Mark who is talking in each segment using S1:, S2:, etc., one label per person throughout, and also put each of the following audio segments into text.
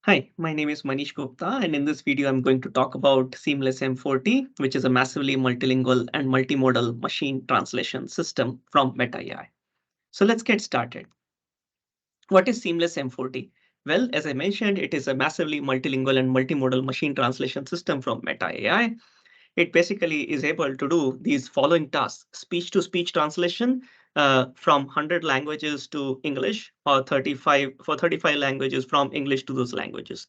S1: Hi, my name is Manish Gupta, and in this video, I'm going to talk about SeamlessM4T, which is a massively multilingual and multimodal machine translation system from Meta AI. So let's get started. What is SeamlessM4T? Well, as I mentioned, it is a massively multilingual and multimodal machine translation system from Meta AI. It basically is able to do these following tasks: speech-to-speech translation from 100 languages to English, or 35 languages from English to those languages.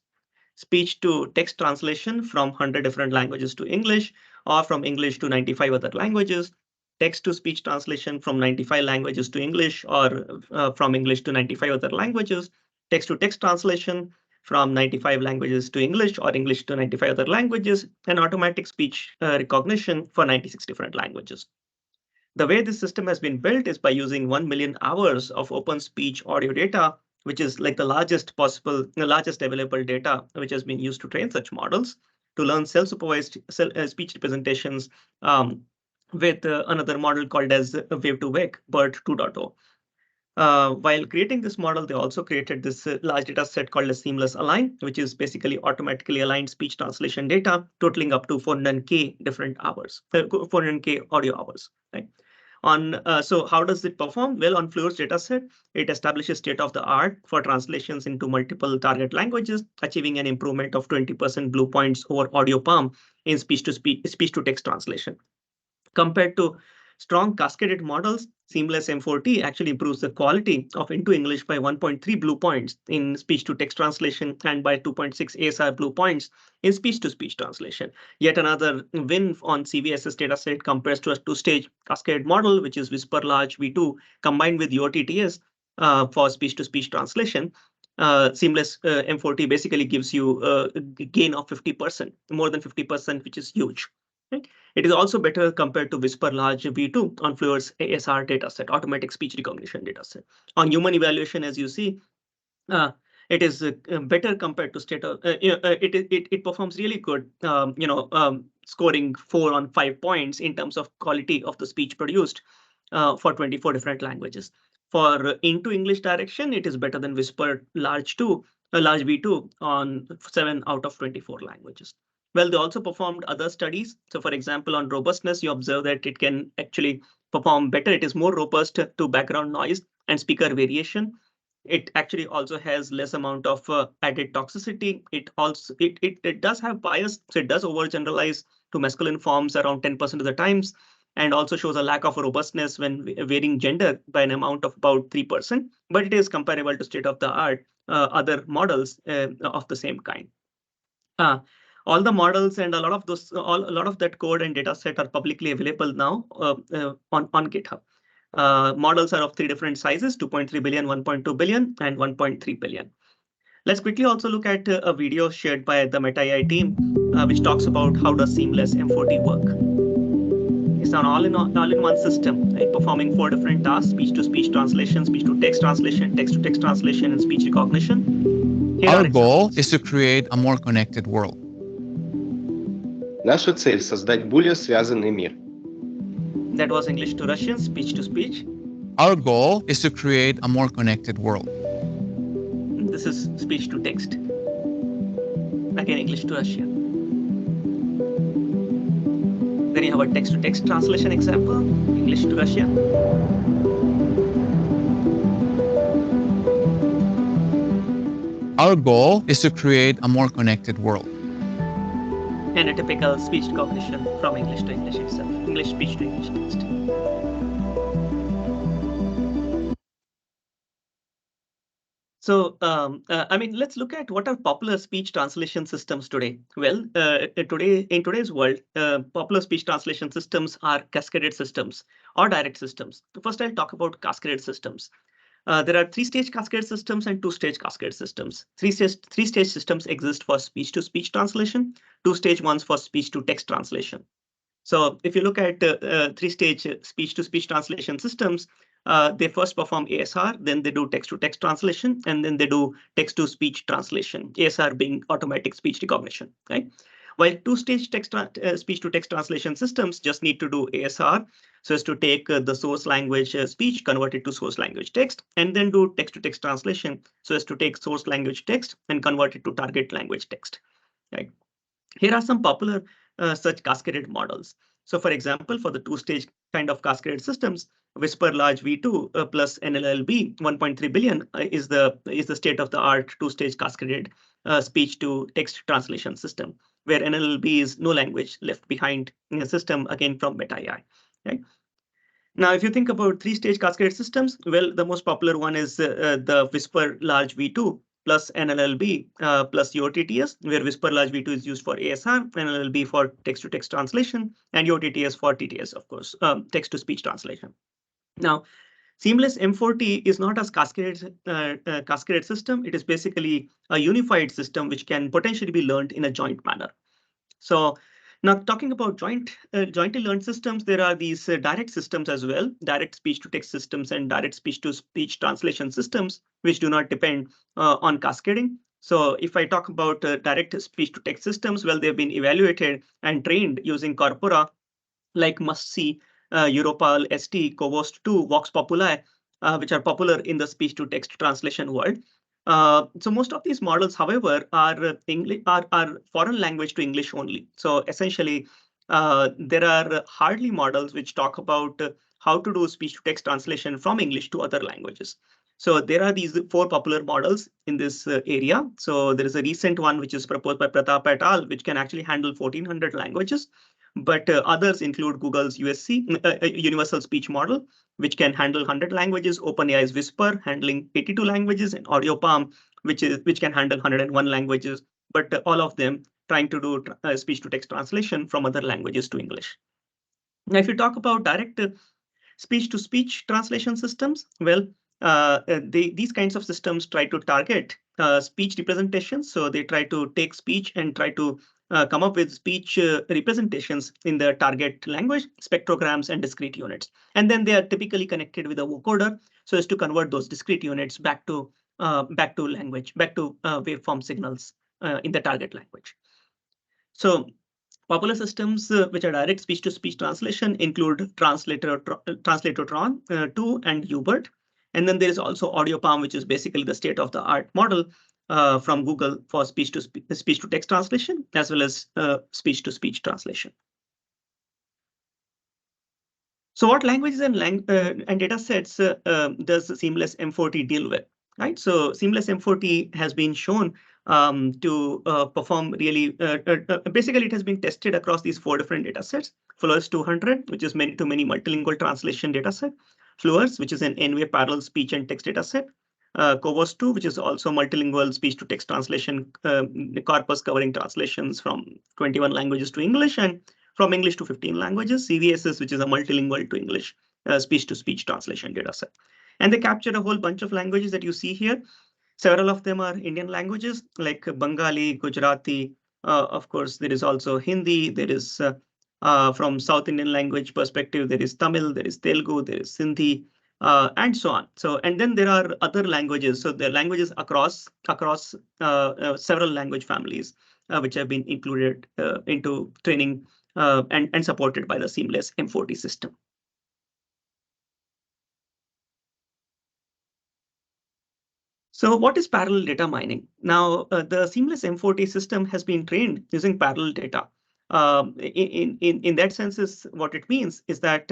S1: Speech to text translation from 100 different languages to English, or from English to 95 other languages. Text to speech translation from 95 languages to English, or from English to 95 other languages. Text to text translation from 95 languages to English, or English to 95 other languages, and automatic speech recognition for 96 different languages. The way this system has been built is by using 1 million hours of open speech audio data, which is like the largest available data which has been used to train such models, to learn self-supervised speech representations with another model called as Wave2Vec, BERT 2.0. While creating this model, they also created this large data set called a SeamlessAlign, which is basically automatically aligned speech translation data, totaling up to 400K different hours, 400K audio hours. Right? So how does it perform? Well, on Fleurs dataset, it establishes state of the art for translations into multiple target languages, achieving an improvement of 20% blue points over AudioPaLM in speech to text translation. Compared to strong cascaded models, SeamlessM4T actually improves the quality of into English by 1.3 blue points in speech-to-text translation and by 2.6 ASR-BLEU points in speech-to-speech translation. Yet another win on CVSS dataset compares to a two-stage cascaded model, which is Whisper Large V2 combined with YourTTS for speech-to-speech translation. Seamless M4T basically gives you a gain of 50%, more than 50%, which is huge. Right? It is also better compared to Whisper Large V2 on Fleurs ASR dataset, automatic speech recognition dataset. On human evaluation, as you see, it is better compared to state of, it performs really good, scoring 4 on 5 points in terms of quality of the speech produced for 24 different languages. For into English direction, it is better than Whisper Large V2 on 7 out of 24 languages. Well, they also performed other studies. So for example, on robustness, you observe that it can actually perform better. It is more robust to background noise and speaker variation. It actually also has less amount of added toxicity. It does have bias, so it does overgeneralize to masculine forms around 10% of the times, and also shows a lack of robustness when varying gender by an amount of about 3%. But it is comparable to state of the art other models of the same kind. All the models and a lot of that code and data set are publicly available now on GitHub. Models are of 3 different sizes: 2.3 billion, 1.2 billion, and 1.3 billion. Let's quickly also look at a video shared by the Meta AI team, which talks about how does Seamless M4T work. It's an all-in-one system, right, performing 4 different tasks: speech-to-speech translation, speech-to-text translation, text-to-text translation, and speech recognition.
S2: Our goal is to create a more connected world.
S3: Наша цель – создать более связанный мир.
S1: That was English to Russian, speech to speech.
S2: Our goal is to create a more connected world.
S1: This is speech to text. Again, English to Russian. Then you have a text to text translation example, English to Russian.
S2: Our goal is to create a more connected world.
S1: And a typical speech recognition from English to English itself, English speech to English text. So, let's look at what are popular speech translation systems today. Well, in today's world, popular speech translation systems are cascaded systems or direct systems. First, I'll talk about cascaded systems. There are 3-stage cascade systems and 2-stage cascade systems. 3-stage systems exist for speech-to-speech translation, 2-stage ones for speech-to-text translation. So if you look at 3-stage speech-to-speech translation systems, they first perform ASR, then they do text-to-text translation, and then they do text-to-speech translation, ASR being automatic speech recognition. Right? While two-stage speech-to-text translation systems just need to do ASR, so as to take the source language speech, convert it to source language text, and then do text-to-text translation, so as to take source language text and convert it to target language text. Right. Here are some popular such cascaded models. So for example, for the two-stage kind of cascaded systems, Whisper Large V2 plus NLLB 1.3 billion is the state-of-the-art two-stage cascaded speech-to-text translation system, where NLLB is no language left behind in a system, again from Meta AI. Right? Now, if you think about three-stage cascaded systems, well, the most popular one is the Whisper Large V2 plus NLLB plus YourTTS, where Whisper Large V2 is used for ASR, NLLB for text-to-text translation, and YourTTS for TTS, of course, text-to-speech translation. Now, Seamless M4T is not a cascaded system. It is basically a unified system which can potentially be learned in a joint manner. So now talking about jointly learned systems, there are these direct systems as well, direct speech-to-text systems and direct speech-to-speech translation systems, which do not depend on cascading. So if I talk about direct speech-to-text systems, well, they've been evaluated and trained using corpora like must-see, YourTTS, CoVost2, Vox Populi, which are popular in the speech-to-text translation world. So most of these models, however, are foreign language to English only. So essentially, there are hardly models which talk about how to do speech-to-text translation from English to other languages. So there are these 4 popular models in this area. So there is a recent one which is proposed by Pratap et al., which can actually handle 1,400 languages. But others include Google's Universal Speech Model, which can handle 100 languages, OpenAI's Whisper, handling 82 languages, and AudioPaLM, which can handle 101 languages, but all of them trying to do speech-to-text translation from other languages to English. Now, if you talk about direct speech-to-speech translation systems, well, these kinds of systems try to target speech representations. So they try to take speech and try to come up with speech representations in the target language, spectrograms, and discrete units. And then they are typically connected with a vocoder so as to convert those discrete units back to language, back to waveform signals in the target language. So popular systems which are direct speech-to-speech translation include Translatotron 2 and Ubert. And then there is also AudioPaLM, which is basically the state-of-the-art model from Google for speech-to-text translation, as well as speech-to-speech translation. So what languages and data sets does Seamless M4T deal with? Right, so Seamless M4T has been shown to perform really, basically it has been tested across these 4 different data sets. Fleurs 200, which is many-to-many multilingual translation data set. Fleurs, which is an N-way parallel speech and text data set. CoVost2, which is also multilingual speech-to-text translation corpus covering translations from 21 languages to English and from English to 15 languages. CVSS, which is a multilingual to English speech-to-speech translation data set. And they capture a whole bunch of languages that you see here. Several of them are Indian languages like Bengali, Gujarati. Of course, there is also Hindi. There is from South Indian language perspective, there is Tamil, there is Telugu, there is Sindhi, and so on. So, and then there are other languages. So the languages across several language families which have been included into training and supported by the Seamless M4T system. So what is parallel data mining? Now, the Seamless M4T system has been trained using parallel data. In that sense, what it means is that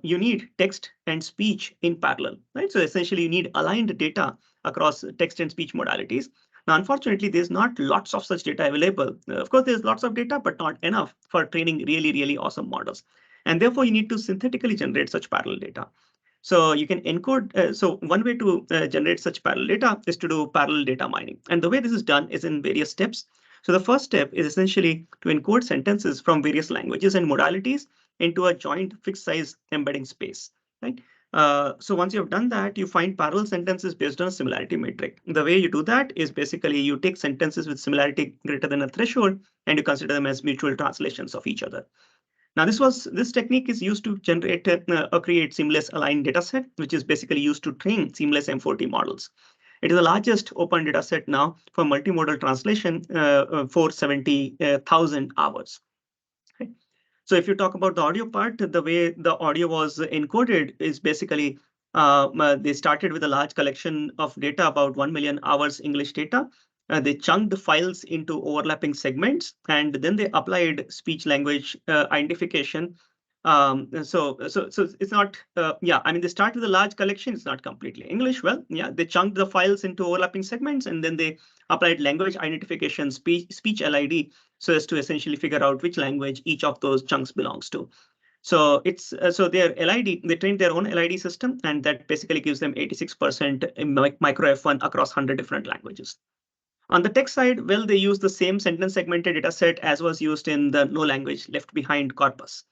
S1: you need text and speech in parallel, right? So essentially, you need aligned data across text and speech modalities. Now, unfortunately, there's not lots of such data available. Of course, there's lots of data, but not enough for training really, really awesome models. And therefore, you need to synthetically generate such parallel data. So you can encode. So one way to generate such parallel data is to do parallel data mining. And the way this is done is in various steps. So the first step is essentially to encode sentences from various languages and modalities into a joint fixed size embedding space, right? So once you have done that, you find parallel sentences based on a similarity metric. The way you do that is basically you take sentences with similarity greater than a threshold and you consider them as mutual translations of each other. Now, this technique is used to generate or create SeamlessAlign dataset, which is basically used to train Seamless M4T models. It is the largest open data set now for multimodal translation, 470,000 hours. Okay. So if you talk about the audio part, the way the audio was encoded is basically they started with a large collection of data, about 1 million hours English data. They chunked the files into overlapping segments, and then they applied speech language identification. So it's not, yeah, I mean, they start with a large collection. It's not completely English. Well, yeah, they chunked the files into overlapping segments, and then they applied language identification, speech LID, so as to essentially figure out which language each of those chunks belongs to. So it's so their LID, they trained their own LID system, and that basically gives them 86% micro F1 across 100 different languages. On the text side, well, they use the same sentence segmented data set as was used in the no language left behind corpus.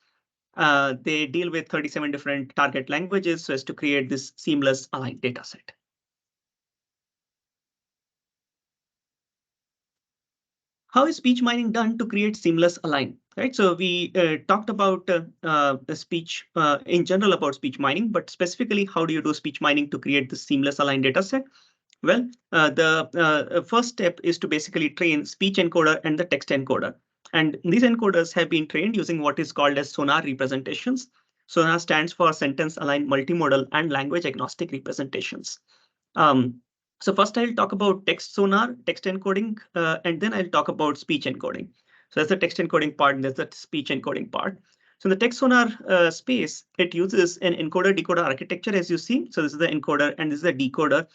S1: They deal with 37 different target languages so as to create this SeamlessAlign data set. How is speech mining done to create SeamlessAlign? Right. So we talked about the speech in general about speech mining, but specifically, how do you do speech mining to create the SeamlessAlign data set? Well, the first step is to basically train speech encoder and the text encoder. And these encoders have been trained using what is called as SONAR representations. SONAR stands for Sentence Aligned Multimodal and Language Agnostic Representations. So first I'll talk about text sonar, text encoding, and then I'll talk about speech encoding. So that's the text encoding part, and that's the speech encoding part. So in the text sonar space, it uses an encoder-decoder architecture, as you see. So this is the encoder and this is the decoder.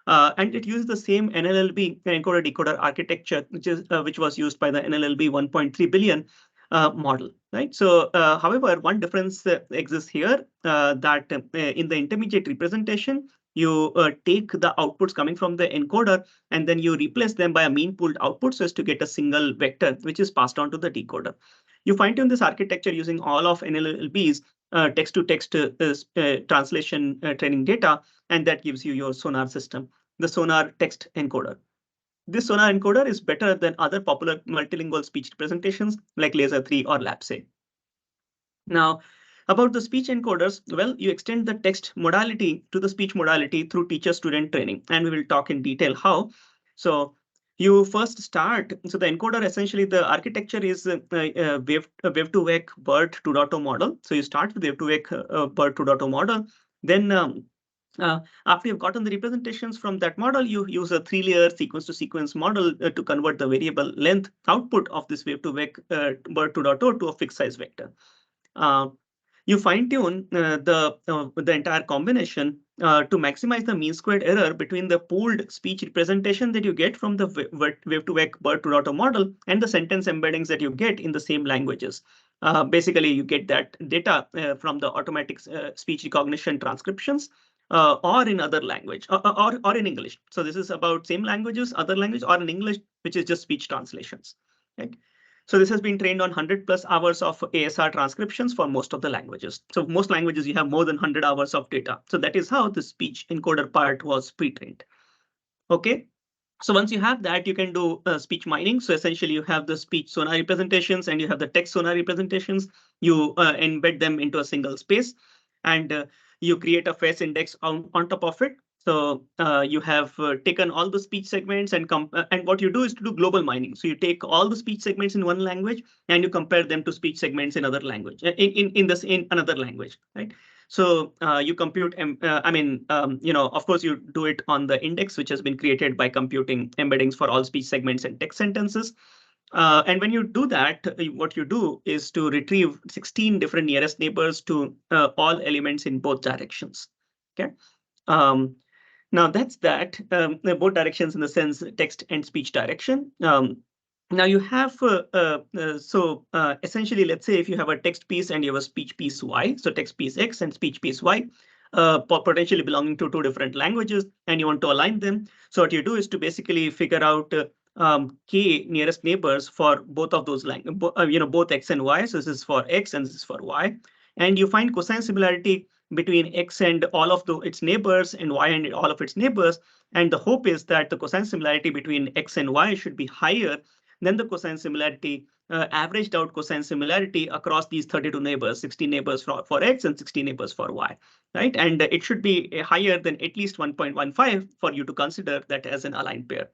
S1: And it uses the same NLLB encoder-decoder architecture, which was used by the NLLB 1.3 billion model, right? So, however, one difference exists here that in the intermediate representation, you take the outputs coming from the encoder and then you replace them by a mean pooled output so as to get a single vector, which is passed on to the decoder. You fine-tune this architecture using all of NLLB's text-to-text translation training data, and that gives you your sonar system, the sonar text encoder. This sonar encoder is better than other popular multilingual speech representations like Laser 3 or LabSay. Now, about the speech encoders, well, you extend the text modality to the speech modality through teacher-student training, and we will talk in detail how. So you first start, so the encoder, essentially the architecture is Wave2Vec BERT 2.0 model. So you start with the Wave2Vec BERT 2.0 model, then after you've gotten the representations from that model, you use a 3-layer sequence-to-sequence model to convert the variable length output of this Wave2Vec BERT 2.0 to a fixed size vector. You fine-tune the entire combination to maximize the mean squared error between the pooled speech representation that you get from the Wave2Vec BERT 2.0 model and the sentence embeddings that you get in the same languages. Basically, you get that data from the automatic speech recognition transcriptions or in other language or in English. So this is about same languages, other language, or in English, which is just speech translations. Right? So this has been trained on 100+ hours of ASR transcriptions for most of the languages. So most languages, you have more than 100 hours of data. So that is how the speech encoder part was pre-trained. Okay. So once you have that, you can do speech mining. So essentially, you have the speech sonar representations and you have the text sonar representations. You embed them into a single space, and you create a face index on top of it. So you have taken all the speech segments and what you do is to do global mining. So you take all the speech segments in one language and you compare them to speech segments in other language in another language, right? So you compute, of course, you do it on the index, which has been created by computing embeddings for all speech segments and text sentences. And when you do that, what you do is to retrieve 16 different nearest neighbors to all elements in both directions. Okay. Now that's that, both directions in the sense text and speech direction. Now you have, essentially, let's say if you have a text piece and you have a speech piece Y, so text piece X and speech piece Y, potentially belonging to 2 different languages, and you want to align them. So what you do is to basically figure out k nearest neighbors for both of those both X and Y. So this is for X and this is for Y. And you find cosine similarity between X and all of its neighbors and Y and all of its neighbors. And the hope is that the cosine similarity between X and Y should be higher than the cosine similarity, averaged out cosine similarity across these 32 neighbors, 60 neighbors for X and 60 neighbors for Y. right? And it should be higher than at least 1.15 for you to consider that as an aligned pair.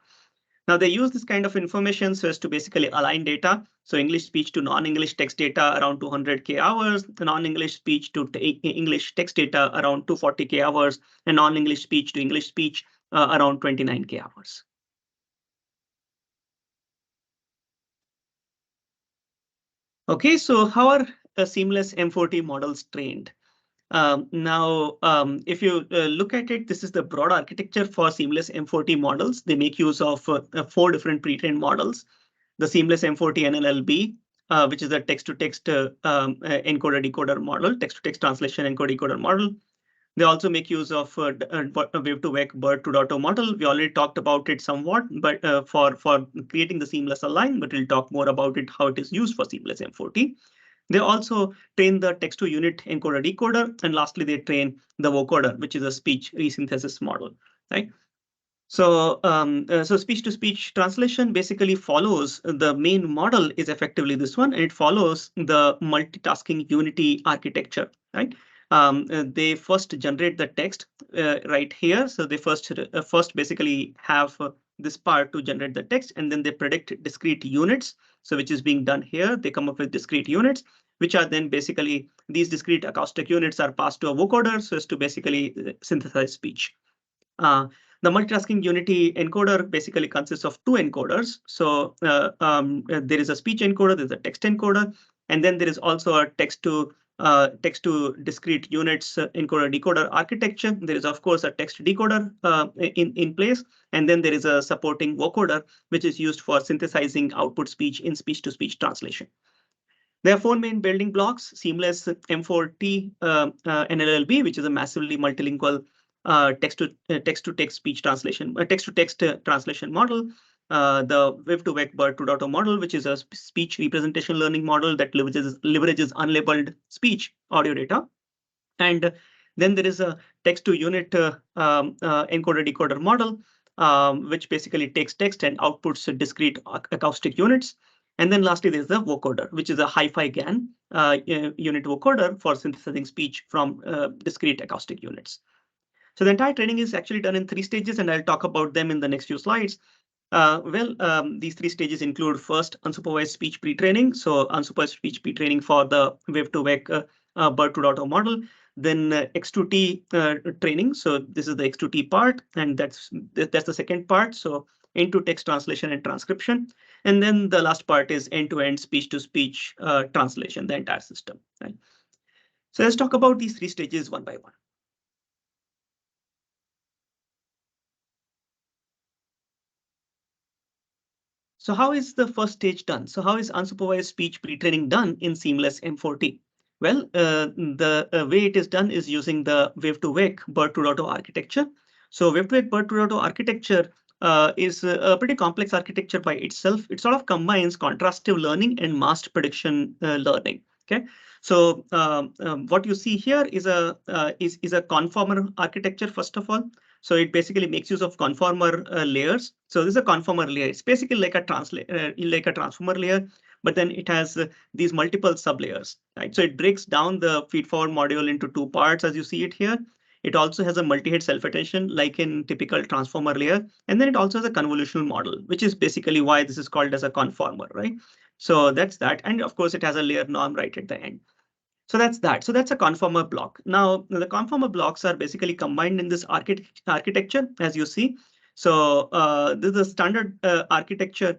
S1: Now they use this kind of information so as to basically align data. So English speech to non-English text data around 200K hours, non-English speech to English text data around 240K hours, and non-English speech to English speech around 29K hours. Okay, so how are Seamless M4T models trained? If you look at it, this is the broad architecture for Seamless M4T models. They make use of 4 different pre-trained models. The Seamless M4T NLLB, which is a text-to-text encoder-decoder model, text-to-text translation encoder-decoder model. They also make use of wave-to-wake BERT2.0 model. We already talked about it somewhat, but for creating the SeamlessAlign, but we'll talk more about it, how it is used for Seamless M4T. They also train the text-to-unit encoder-decoder, and lastly, they train the vocoder, which is a speech resynthesis model, right? So, so speech-to-speech translation basically follows the main model is effectively this one, and it follows the multitasking unity architecture, right? They first generate the text right here. So they first basically have this part to generate the text, and then they predict discrete units. So which is being done here. They come up with discrete units, which are then basically these discrete acoustic units are passed to a vocoder so as to basically synthesize speech. The multitasking unity encoder basically consists of 2 encoders. So there is a speech encoder, there's a text encoder, and then there is also a text to discrete units encoder decoder architecture. There is of course a text decoder in place, and then there is a supporting vocoder which is used for synthesizing output speech in speech-to-speech translation. There are 4 main building blocks: Seamless M4T NLLB, which is a massively multilingual text-to-text speech translation, text-to-text translation model. The wave-to-wake BERT2.0 model, which is a speech representation learning model that leverages unlabeled speech audio data. And then there is a text-to-unit encoder-decoder model, which basically takes text and outputs discrete acoustic units. And then lastly, there's the vocoder, which is a hi-fi GAN unit vocoder for synthesizing speech from discrete acoustic units. So the entire training is actually done in 3 stages, and I'll talk about them in the next few slides. These 3 stages include first unsupervised speech pre-training. So unsupervised speech pre-training for the wave-to-wake BERT2.0 model. Then X2T training. So this is the X2T part, and that's the second part. So end-to-text translation and transcription. And then the last part is end-to-end speech-to-speech translation, the entire system. Right? So let's talk about these 3 stages one by one. So how is the first stage done? So how is unsupervised speech pre-training done in Seamless M4T? Well, the way it is done is using the wave-to-wake BERT2.0 architecture. So wave-to-wake BERT2.0 architecture is a pretty complex architecture by itself. It sort of combines contrastive learning and masked prediction learning. Okay, so what you see here is a conformer architecture first of all. So it basically makes use of conformer layers. So this is a conformer layer. It's basically like a transformer layer, but then it has these multiple sublayers, right? So it breaks down the feed-forward module into 2 parts, as you see it here. It also has a multi-head self-attention, like in typical transformer layer, and then it also has a convolutional model, which is basically why this is called as a conformer, right? So that's that, and of course it has a layer norm right at the end. So that's that. So that's a conformer block. Now, the conformer blocks are basically combined in this architecture, as you see. So this is a standard architecture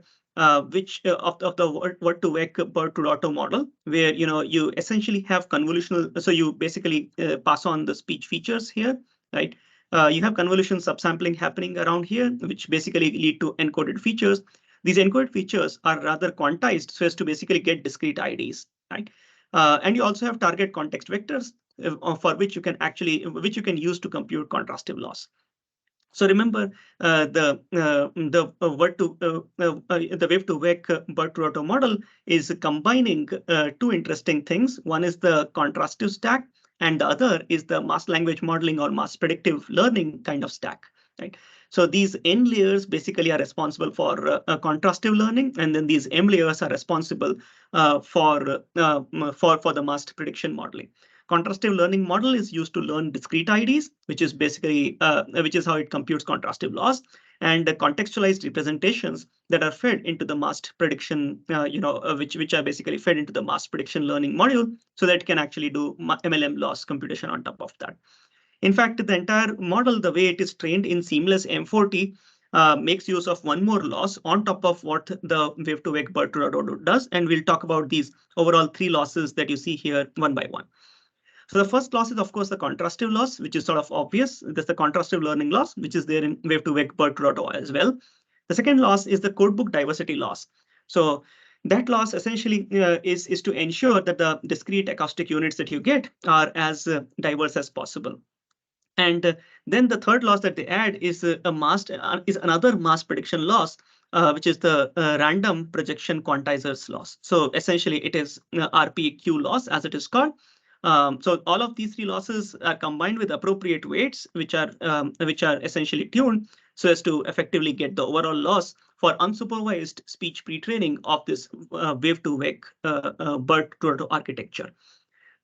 S1: which of the word-to-wake BERT2.0 model, where you essentially have convolutional. So you basically pass on the speech features here, right? You have convolution subsampling happening around here, which basically lead to encoded features. These encoded features are rather quantized so as to basically get discrete IDs, right? And you also have target context vectors for which you can use to compute contrastive loss. So remember the wave-to-wake BERT2.0 model is combining 2 interesting things. One is the contrastive stack, and the other is the masked language modeling or masked predictive learning kind of stack. Right. So these N layers basically are responsible for contrastive learning, and then these M layers are responsible for the masked prediction modeling. Contrastive learning model is used to learn discrete IDs, which is basically which is how it computes contrastive loss, and contextualized representations that are fed into the masked prediction, which are basically fed into the masked prediction learning module, so that it can actually do MLM loss computation on top of that. In fact, the entire model, the way it is trained in Seamless M4T, makes use of one more loss on top of what the wave-to-wake BERT does, and we'll talk about these overall 3 losses that you see here one by one. So the first loss is, of course, the contrastive loss, which is sort of obvious. That's the contrastive learning loss, which is there in wave-to-wake BERT as well. The second loss is the codebook diversity loss. So that loss essentially is to ensure that the discrete acoustic units that you get are as diverse as possible. And then the third loss that they add is another mask prediction loss, which is the random projection quantizers loss. So essentially, it is RPQ loss, as it is called. So all of these 3 losses are combined with appropriate weights, which are essentially tuned so as to effectively get the overall loss for unsupervised speech pre-training of this wave-to-wake BERT architecture.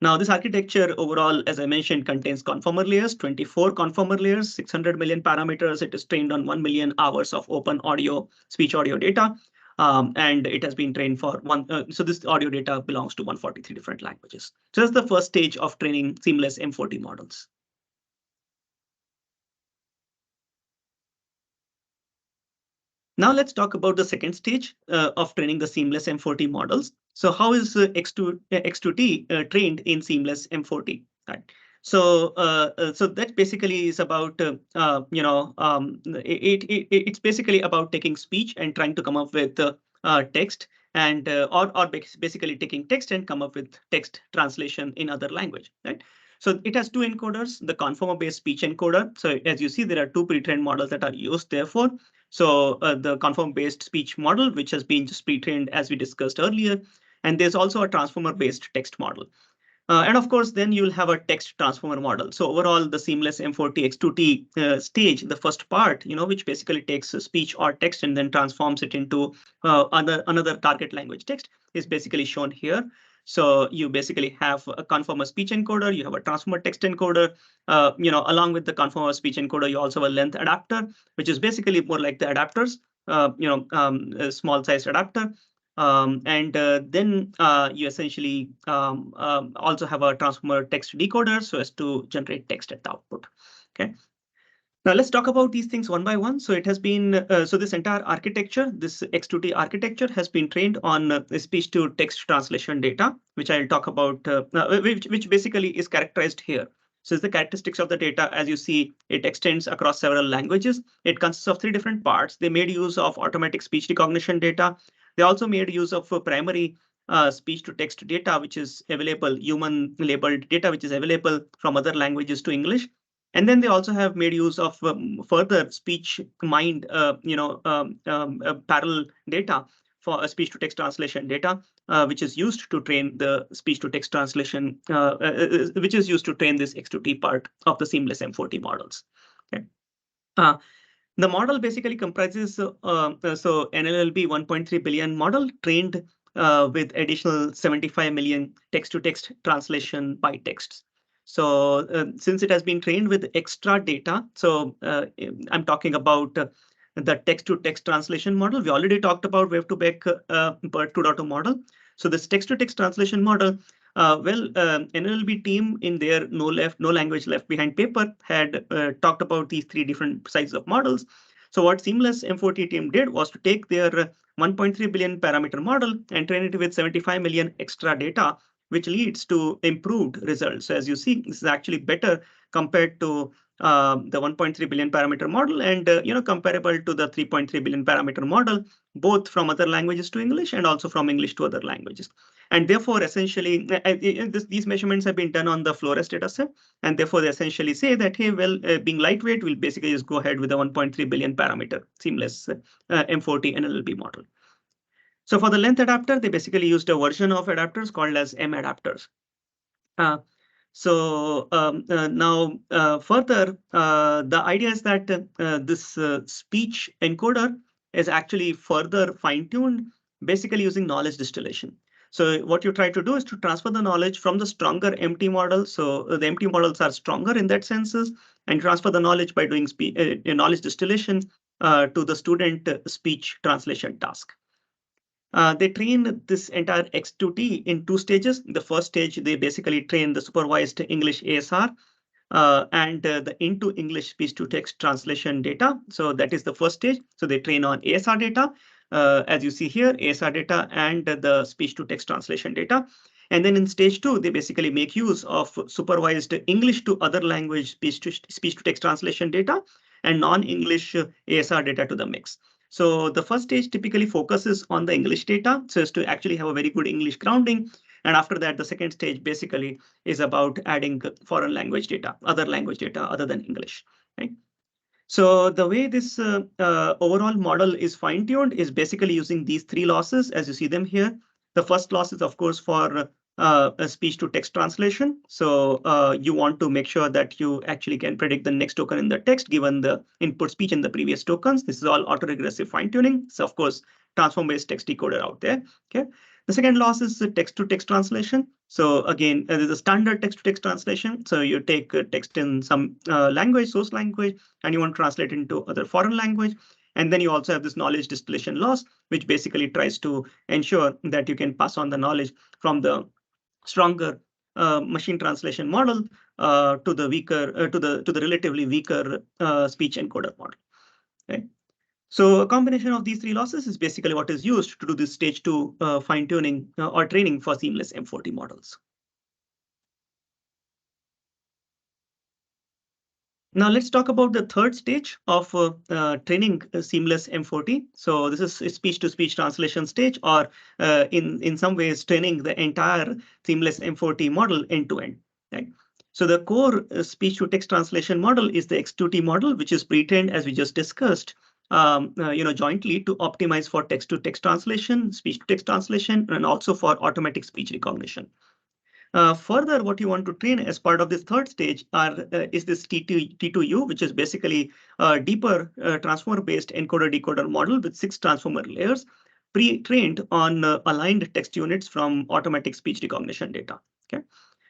S1: Now, this architecture overall, as I mentioned, contains conformer layers, 24 conformer layers, 600 million parameters. It is trained on 1 million hours of open audio, speech audio data. And it has been trained for so this audio data belongs to 143 different languages. So that's the first stage of training Seamless M4T models. Now let's talk about the second stage of training the Seamless M4T models. So how is X2T trained in Seamless M4T? Right. So that basically is about it's basically about taking speech and trying to come up with text and or basically taking text and come up with text translation in other language. Right. So it has 2 encoders, the conformer-based speech encoder. So as you see, there are 2 pre-trained models that are used therefore. So the conformer-based speech model, which has been just pre-trained as we discussed earlier. And there's also a transformer-based text model. And of course, then you'll have a text transformer model. So overall, the Seamless M4T X2T stage, the first part, which basically takes a speech or text and then transforms it into another target language text, is basically shown here. So you basically have a conformer speech encoder, you have a transformer text encoder, along with the conformer speech encoder, you also have a length adapter, which is basically more like the adapters, a small sized adapter. And then you essentially also have a transformer text decoder so as to generate text at the output. Okay. Now let's talk about these things one by one. So it has been so this entire architecture, this X2T architecture, has been trained on speech to text translation data, which I'll talk about, which basically is characterized here. So it's the characteristics of the data. As you see, it extends across several languages. It consists of 3 different parts. They made use of automatic speech recognition data. They also made use of primary speech to text data, which is available, human labeled data, which is available from other languages to English. And then they also have made use of further speech mined, parallel data for speech to text translation data, which is used to train the speech to text translation, which is used to train this X2T part of the Seamless M4T models. Okay. The model basically comprises so NLLB 1.3 billion model trained with additional 75 million text-to-text translation by texts. So since it has been trained with extra data, so I'm talking about the text-to-text translation model. We already talked about wave-to-wake BERT 2.0 model. So this text-to-text translation model, NLLB team in their no language left behind paper had talked about these 3 different sizes of models. So what Seamless M4T team did was to take their 1.3 billion parameter model and train it with 75 million extra data, which leads to improved results. So as you see, this is actually better compared to the 1.3 billion parameter model and comparable to the 3.3 billion parameter model, both from other languages to English and also from English to other languages. And therefore, essentially, these measurements have been done on the Fleurs dataset, and therefore they essentially say that, hey, well, being lightweight, we'll basically just go ahead with a 1.3 billion parameter Seamless M4T NLLB model. So for the length adapter, they basically used a version of adapters called as M adapters. Now, further, the idea is that this speech encoder is actually further fine-tuned, basically using knowledge distillation. So what you try to do is to transfer the knowledge from the stronger MT model. So the MT models are stronger in that senses, and transfer the knowledge by doing knowledge distillation to the student speech translation task. They train this entire X2T in 2 stages. The first stage, they basically train the supervised English ASR and the into English speech-to-text translation data. So that is the first stage. So they train on ASR data, as you see here, ASR data and the speech-to-text translation data. And then in stage 2, they basically make use of supervised English to other language speech-to-text translation data and non-English ASR data to the mix. So the first stage typically focuses on the English data, so as to actually have a very good English grounding. And after that, the second stage basically is about adding foreign language data, other language data other than English. Right? So the way this overall model is fine-tuned is basically using these 3 losses as you see them here. The first loss is, of course, for a speech-to-text translation. So you want to make sure that you actually can predict the next token in the text given the input speech in the previous tokens. This is all autoregressive fine-tuning. So of course, transform-based text decoder out there. Okay. The second loss is the text-to-text translation. So again, there's a standard text-to-text translation. So you take text in some language, source language, and you want to translate into other foreign language. And then you also have this knowledge distillation loss, which basically tries to ensure that you can pass on the knowledge from the stronger machine translation model to the weaker, to the relatively weaker speech encoder model. Okay. So a combination of these 3 losses is basically what is used to do this stage 2 fine-tuning or training for Seamless M4T models. Now let's talk about the third stage of training Seamless M4T. So this is a speech-to-speech translation stage, or in some ways training the entire Seamless M4T model end-to-end. Right? So the core speech-to-text translation model is the X2T model, which is pre-trained as we just discussed. Jointly to optimize for text-to-text translation, speech-to-text translation, and also for automatic speech recognition. Further, what you want to train as part of this third stage is this T2U, which is basically a deeper transformer-based encoder-decoder model with 6 transformer layers, pre-trained on aligned text units from automatic speech recognition data. Okay.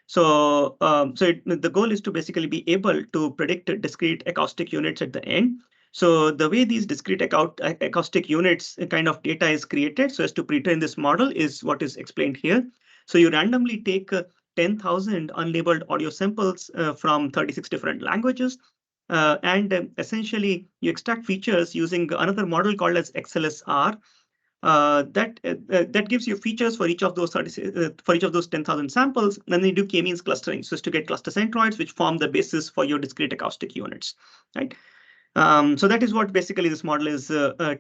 S1: So, the goal is to basically be able to predict discrete acoustic units at the end. So the way these discrete acoustic units kind of data is created so as to pre-train this model is what is explained here. So you randomly take 10,000 unlabeled audio samples from 36 different languages. And essentially you extract features using another model called as XLSR. That gives you features for each of those 10,000 samples, and then you do k-means clustering, so as to get cluster centroids, which form the basis for your discrete acoustic units, right? So that is what basically this model is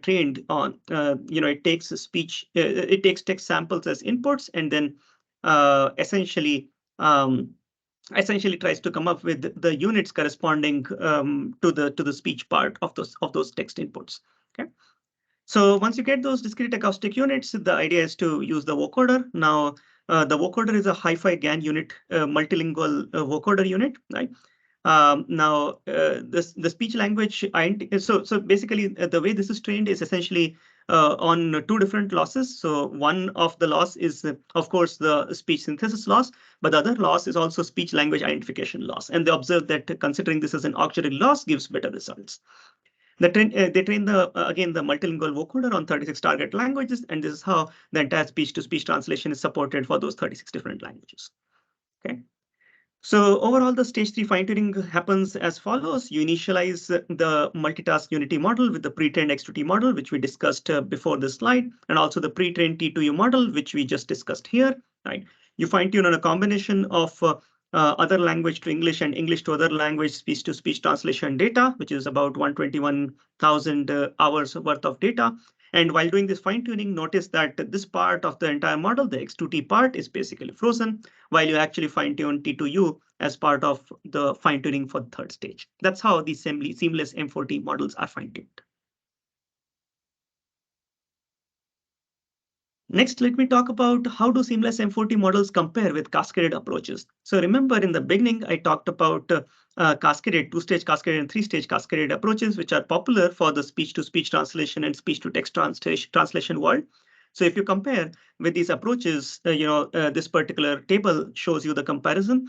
S1: trained on. It takes it takes text samples as inputs, and then essentially tries to come up with the units corresponding to the speech part of those text inputs. Okay. So once you get those discrete acoustic units, the idea is to use the vocoder. Now, the vocoder is a hi-fi GAN unit, multilingual vocoder unit, right? The speech language, so basically the way this is trained is essentially on 2 different losses. So one of the loss is, of course, the speech synthesis loss, but the other loss is also speech language identification loss. And they observe that considering this as an auxiliary loss gives better results. They train again the multilingual vocoder on 36 target languages, and this is how the entire speech-to-speech translation is supported for those 36 different languages. Okay. So overall, the stage 3 fine-tuning happens as follows. You initialize the multitask unity model with the pre-trained X2T model, which we discussed before this slide, and also the pre-trained T2U model, which we just discussed here. Right. You fine-tune on a combination of other language to English and English to other language speech-to-speech translation data, which is about 121,000 hours worth of data. And while doing this fine-tuning, notice that this part of the entire model, the X2T part, is basically frozen, while you actually fine-tune T2U as part of the fine-tuning for the third stage. That's how the Seamless M4T models are fine-tuned. Next, let me talk about how do Seamless M4T models compare with cascaded approaches. So remember in the beginning, I talked about cascaded, 2-stage cascaded and 3-stage cascaded approaches, which are popular for the speech-to-speech translation and speech-to-text translation world. So if you compare with these approaches, this particular table shows you the comparison.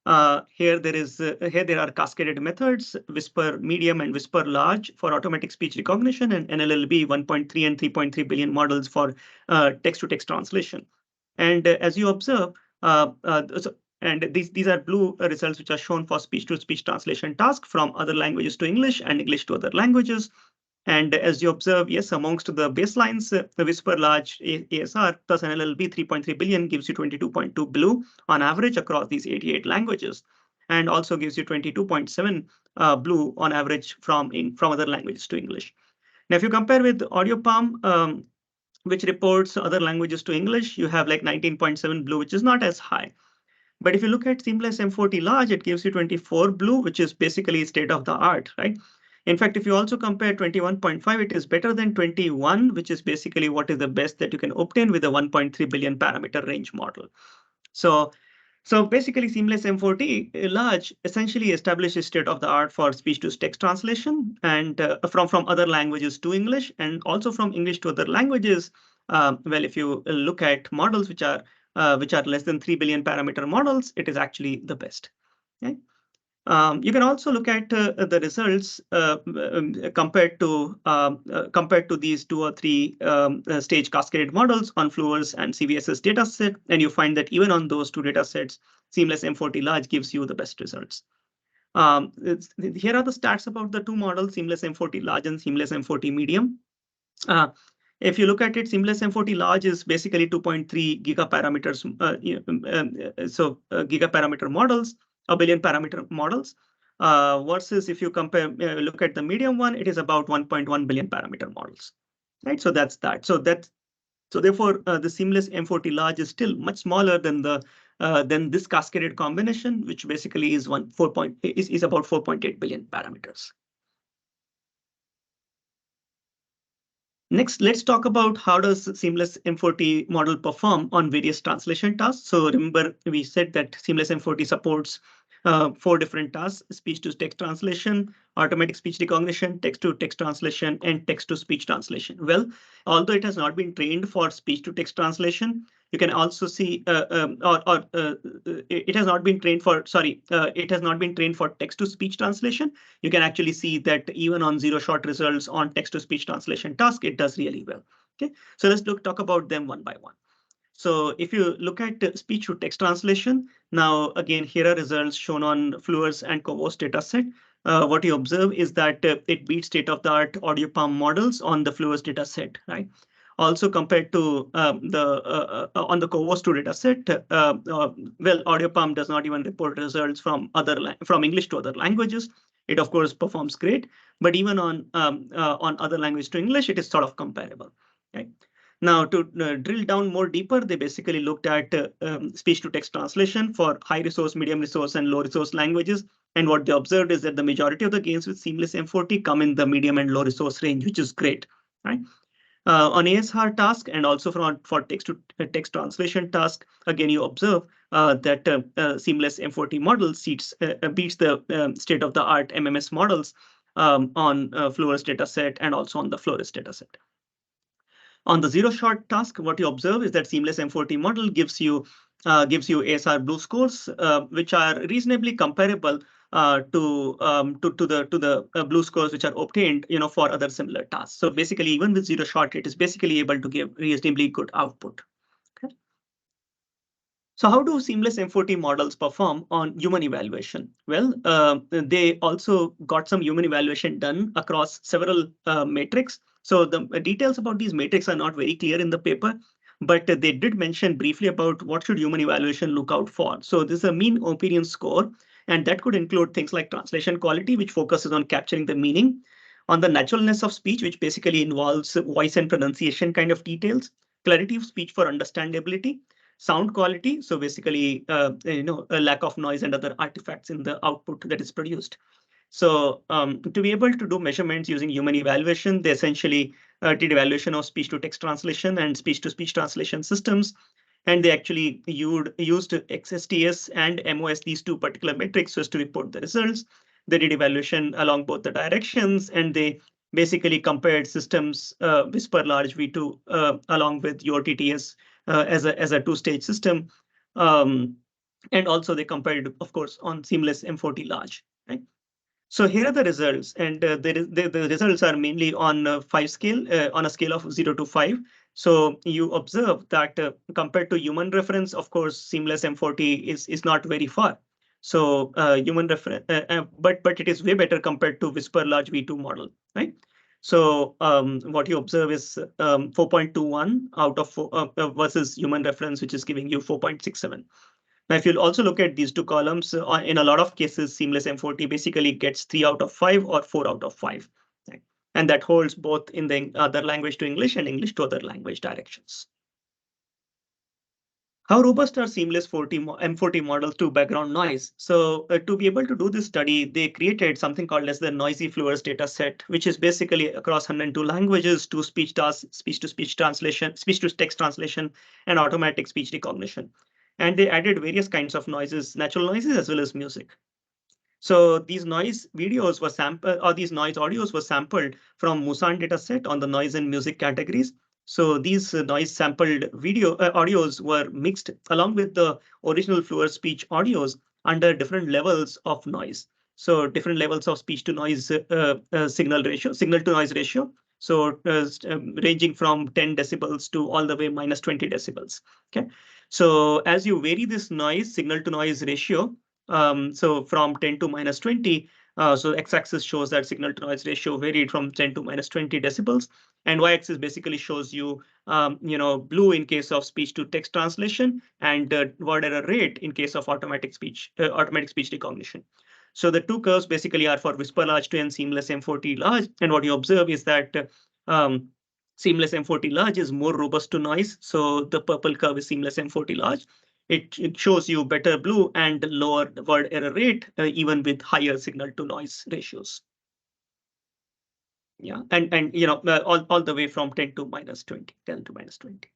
S1: Here there are cascaded methods, whisper medium and whisper large for automatic speech recognition, and NLLB 1.3 and 3.3 billion models for text-to-text translation. And as you observe, and these are blue results which are shown for speech-to-speech translation task from other languages to English and English to other languages. And as you observe, yes, amongst the baselines, the whisper large ASR plus NLLB 3.3 billion gives you 22.2 BLEU on average across these 88 languages, and also gives you 22.7 BLEU on average from other languages to English. Now, if you compare with AudioPaLM, which reports other languages to English, you have like 19.7 BLEU, which is not as high. But if you look at Seamless M4T large, it gives you 24 BLEU, which is basically state of the art, right? In fact, if you also compare 21.5, it is better than 21, which is basically what is the best that you can obtain with a 1.3 billion parameter range model. So basically, Seamless M4T large essentially establishes state of the art for speech to text translation, and from other languages to English, and also from English to other languages. Well, if you look at models which are less than 3 billion parameter models, it is actually the best. Okay? You can also look at the results compared to these 2 or 3 stage cascaded models on Fleurs and CVSS dataset, and you find that even on those 2 datasets, Seamless M4T large gives you the best results. Here are the stats about the 2 models, Seamless M4T large and Seamless M4T medium. If you look at it, Seamless M4T large is basically 2.3 gigaparameters, gigaparameter models, a billion parameter models, versus if you compare, look at the medium one, it is about 1.1 billion parameter models, right? So that's that. So therefore, the Seamless M4T large is still much smaller than this cascaded combination, which basically is about 4.8 billion parameters. Next, let's talk about how does Seamless M4T model perform on various translation tasks. So remember, we said that Seamless M4T supports 4 different tasks: speech-to-text translation, automatic speech recognition, text-to-text translation, and text-to-speech translation. Well, although it has not been trained for speech-to-text translation, you can also see, it has not been trained for, it has not been trained for text-to-speech translation. You can actually see that even on zero-shot results on text-to-speech translation task, it does really well. Okay, so let's talk about them one by one. So if you look at speech-to-text translation, now again, here are results shown on Fleurs and Covos dataset. What you observe is that it beats state-of-the-art AudioPaLM models on the Fleurs dataset, right? Also compared to on the Covos 2 dataset, well, AudioPaLM does not even report results from English to other languages. It of course performs great, but even on other language to English, it is sort of comparable. Okay. Now, to drill down more deeper, they basically looked at speech-to-text translation for high resource, medium resource, and low resource languages. And what they observed is that the majority of the gains with Seamless M4T come in the medium and low resource range, which is great, right? On ASR task and also for text-to-text translation task, again, you observe that Seamless M4T model beats the state-of-the-art MMS models on Fleurs dataset and also on the Flores dataset. On the zero-shot task, what you observe is that Seamless M4T model gives you ASR-BLEU scores, which are reasonably comparable to the BLEU scores which are obtained, for other similar tasks. So basically, even with zero-shot, it is basically able to give reasonably good output. Okay. So how do Seamless M4T models perform on human evaluation? Well, they also got some human evaluation done across several metrics. So the details about these metrics are not very clear in the paper, but they did mention briefly about what should human evaluation look out for. So this is a mean opinion score, and that could include things like translation quality, which focuses on capturing the meaning, on the naturalness of speech, which basically involves voice and pronunciation kind of details, clarity of speech for understandability, sound quality, so basically, a lack of noise and other artifacts in the output that is produced. So to be able to do measurements using human evaluation, they essentially did evaluation of speech-to-text translation and speech-to-speech translation systems. And they actually used XSTS and MOS, these 2 particular metrics, so as to report the results. They did evaluation along both the directions, and they basically compared systems Whisper Large v2 along with YourTTS as a two-stage system. And also they compared, of course, on Seamless M4T Large. Right? So here are the results, and the results are mainly on 5 scale, on a scale of 0 to 5. So you observe that compared to human reference, of course, Seamless M4T is not very far. So human reference, but it is way better compared to Whisper Large V2 model, right? So what you observe is 4.21 out of 4 versus human reference, which is giving you 4.67. Now, if you'll also look at these two columns, in a lot of cases, Seamless M4T basically gets 3 out of 5 or 4 out of 5. Right? And that holds both in the other language to English and English to other language directions. How robust are Seamless M4T models to background noise? So to be able to do this study, they created something called as the noisy Fleurs dataset, which is basically across 102 languages, to speech-to-speech translation, speech-to-text translation, and automatic speech recognition. And they added various kinds of noises, natural noises, as well as music. So these noise videos were sampled, or these noise audios were sampled from Musan dataset on the noise and music categories. So these noise sampled audios were mixed along with the original Fleurs speech audios under different levels of noise. So different levels of speech to noise signal to noise ratio. So ranging from 10 decibels to all the way minus 20 decibels. Okay. So as you vary this noise signal to noise ratio, so from 10 to minus 20, so x-axis shows that signal to noise ratio varied from 10 to minus 20 decibels, and y-axis basically shows you, blue in case of speech to text translation, and word error rate in case of automatic speech recognition. So the two curves basically are for Whisper Large 2 and Seamless M4T Large, and what you observe is that Seamless M4T Large is more robust to noise. So the purple curve is Seamless M4T Large. It shows you better blue and lower word error rate, even with higher signal to noise ratios. Yeah, and all the way from 10 to minus 20, 10 to minus 20.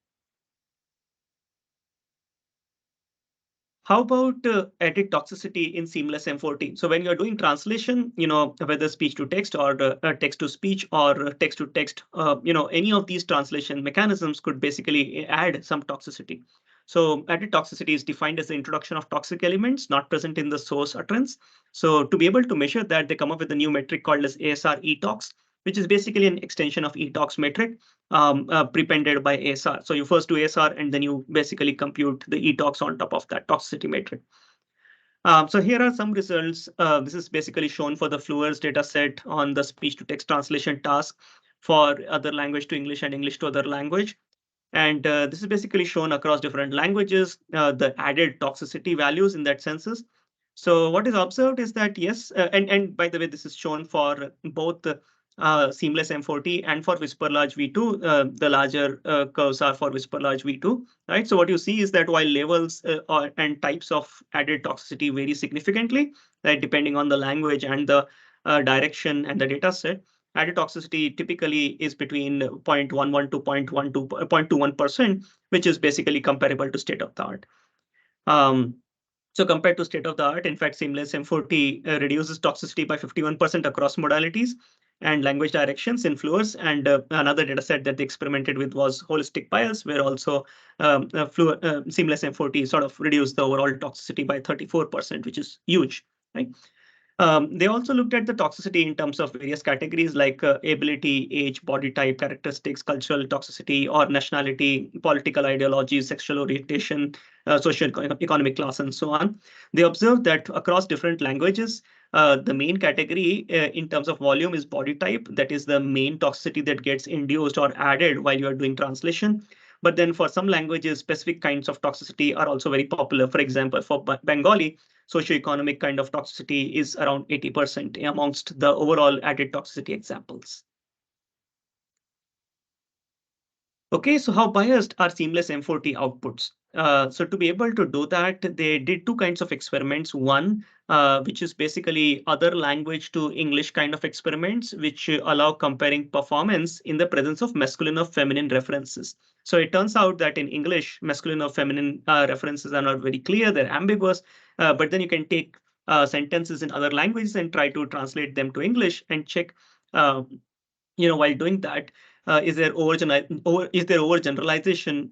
S1: How about edit toxicity in Seamless M4T? So when you're doing translation, whether speech to text or text to speech or text to text, any of these translation mechanisms could basically add some toxicity. So added toxicity is defined as the introduction of toxic elements not present in the source utterance. So to be able to measure that, they come up with a new metric called as ASR-ETOX, which is basically an extension of ETOX metric prepended by ASR. So you first do ASR and then you basically compute the ETOX on top of that toxicity metric. So here are some results. This is basically shown for the Fleurs data set on the speech to text translation task for other language to English and English to other language. And this is basically shown across different languages, the added toxicity values in that census. So what is observed is that, yes, and by the way, this is shown for both the Seamless M4T and for Whisper Large V2. The larger curves are for Whisper Large V2, right? So what you see is that while levels and types of added toxicity vary significantly, right, depending on the language and the direction and the data set, added toxicity typically is between 0.11 to 0.21%, which is basically comparable to state of the art. So compared to state of the art, in fact, Seamless M4T reduces toxicity by 51% across modalities and language directions in Fleurs. And another data set that they experimented with was holistic bias, where also Seamless M4T sort of reduced the overall toxicity by 34%, which is huge, right? They also looked at the toxicity in terms of various categories like ability, age, body type, characteristics, cultural toxicity, or nationality, political ideology, sexual orientation, social economic class, and so on. They observed that across different languages, the main category in terms of volume is body type. That is the main toxicity that gets induced or added while you are doing translation. But then for some languages, specific kinds of toxicity are also very popular. For example, for Bengali, socioeconomic kind of toxicity is around 80% amongst the overall added toxicity examples. Okay, so how biased are Seamless M4T outputs? So to be able to do that, they did two kinds of experiments. One, which is basically other language to English kind of experiments, which allow comparing performance in the presence of masculine or feminine references. So it turns out that in English, masculine or feminine references are not very clear, they're ambiguous, but then you can take sentences in other languages and try to translate them to English and check while doing that, is there overgeneralization?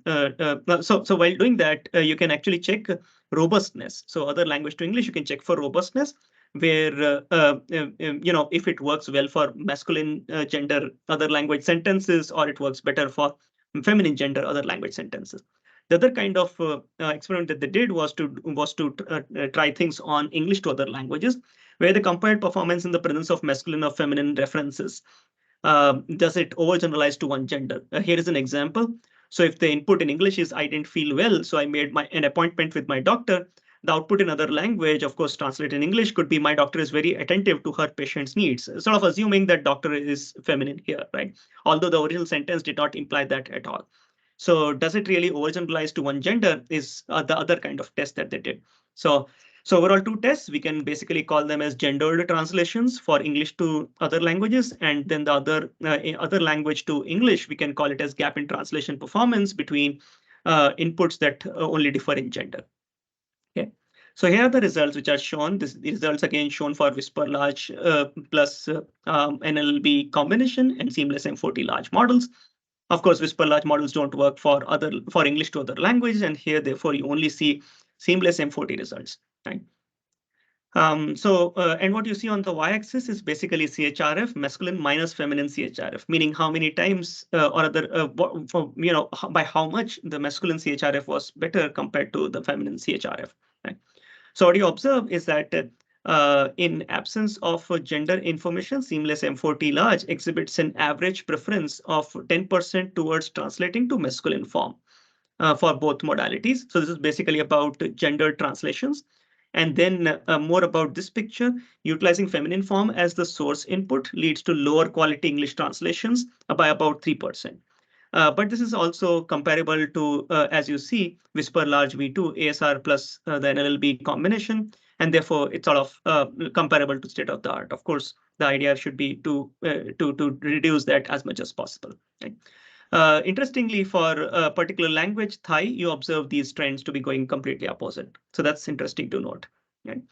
S1: So while doing that, you can actually check robustness. So other language to English, you can check for robustness, where if it works well for masculine gender other language sentences, or it works better for feminine gender other language sentences. The other kind of experiment that they did was to try things on English to other languages, where they compared performance in the presence of masculine or feminine references. Does it overgeneralize to one gender? Here is an example. So if the input in English is "I didn't feel well, so I made an appointment with my doctor," the output in other language, of course, translated in English, could be "My doctor is very attentive to her patient's needs," sort of assuming that doctor is feminine here, right? Although the original sentence did not imply that at all. So does it really overgeneralize to one gender is the other kind of test that they did. So overall, two tests, we can basically call them as gendered translations for English to other languages, and then the other language to English, we can call it as gap in translation performance between inputs that only differ in gender. Okay. So here are the results which are shown. The results again shown for Whisper Large plus NLB combination and Seamless M4T large models. Of course, Whisper large models don't work for English to other languages, and here therefore you only see Seamless M4T results. Right. And what you see on the y-axis is basically CHRF, masculine minus feminine CHRF, meaning how many times by how much the masculine CHRF was better compared to the feminine CHRF. Right? So what you observe is that in absence of gender information, Seamless M4T large exhibits an average preference of 10% towards translating to masculine form for both modalities. So this is basically about gender translations. And then more about this picture, utilizing feminine form as the source input leads to lower quality English translations by about 3%. But this is also comparable to, as you see, Whisper Large V2 ASR plus the NLB combination, and therefore it's sort of comparable to state of the art. Of course, the idea should be to reduce that as much as possible. Right? Interestingly, for a particular language, Thai, you observe these trends to be going completely opposite. So that's interesting to note. Right?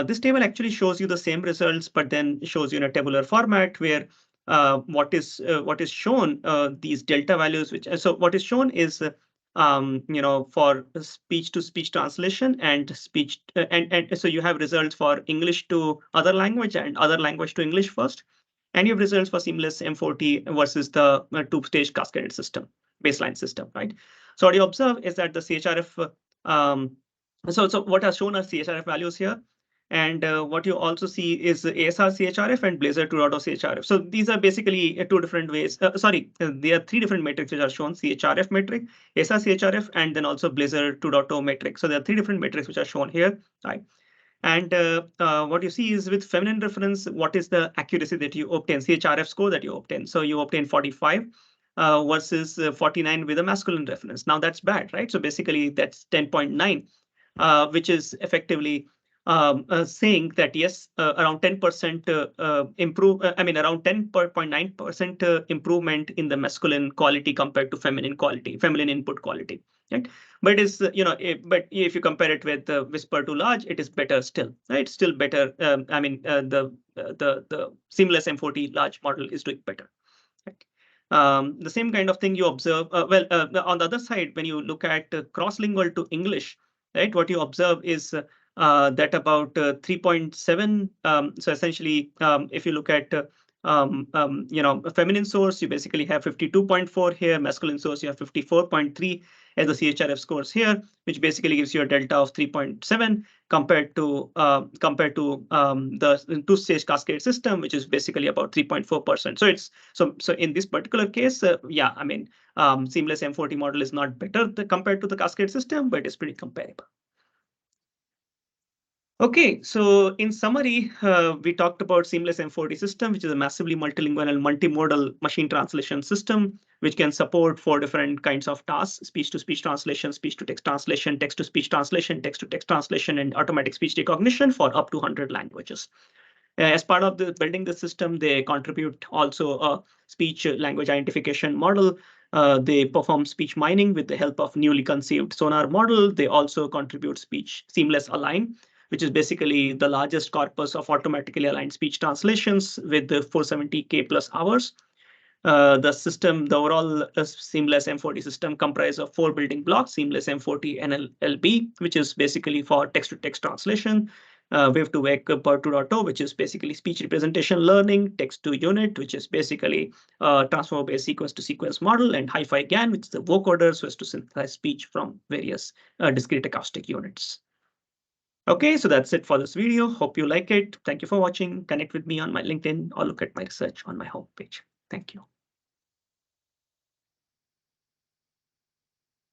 S1: This table actually shows you the same results, but then shows you in a tabular format where what is shown, these delta values, so what is shown is for speech-to-speech translation and speech, and so you have results for English to other language and other language to English first, and you have results for Seamless M4T versus the two-stage cascaded system, baseline system, right? So what you observe is that the CHRF, so what are shown are CHRF values here. And what you also see is the ASR CHRF and Blazor 2.0 CHRF. So these are basically two different ways. There are three different metrics which are shown: CHRF metric, ASR CHRF, and then also Blazor 2.0 metric. So there are three different metrics which are shown here. Right. And what you see is with feminine reference, what is the accuracy that you obtain, CHRF score that you obtain. So you obtain 45 versus 49 with a masculine reference. Now that's bad, right? So basically that's 10.9, which is effectively saying that yes, around 10% around 10.9% improvement in the masculine quality compared to feminine input quality. Right? But it's but if you compare it with Whisper to large, it is better still. Right? Still better. The Seamless M4T large model is doing better. Right? The same kind of thing you observe. On the other side, when you look at cross-lingual to English, right, what you observe is that about 3.7. So essentially, if you look at a feminine source, you basically have 52.4 here. Masculine source, you have 54.3 as the CHRF scores here, which basically gives you a delta of 3.7 compared to the two-stage cascade system, which is basically about 3.4%. So it's so in this particular case, Seamless M4T model is not better compared to the cascade system, but it's pretty comparable. Okay, so in summary, we talked about Seamless M4T system, which is a massively multilingual and multimodal machine translation system, which can support 4 different kinds of tasks: speech-to-speech translation, speech-to-text translation, text-to-speech translation, text-to-text translation, and automatic speech recognition for up to 100 languages. As part of building the system, they contribute also a speech language identification model. They perform speech mining with the help of newly conceived sonar model. They also contribute SeamlessAlign, which is basically the largest corpus of automatically aligned speech translations with the 470K plus hours. The overall Seamless M4T system comprises of 4 building blocks: Seamless M4T NLLB, which is basically for text-to-text translation. Wave-to-wake per 2.0, which is basically speech representation learning; text-to-unit, which is basically transformer-based sequence-to-sequence model; and hi-fi GAN, which is the vocoder, so as to synthesize speech from various discrete acoustic units. Okay, so that's it for this video. Hope you like it. Thank you for watching. Connect with me on my LinkedIn or look at my research on my homepage. Thank you.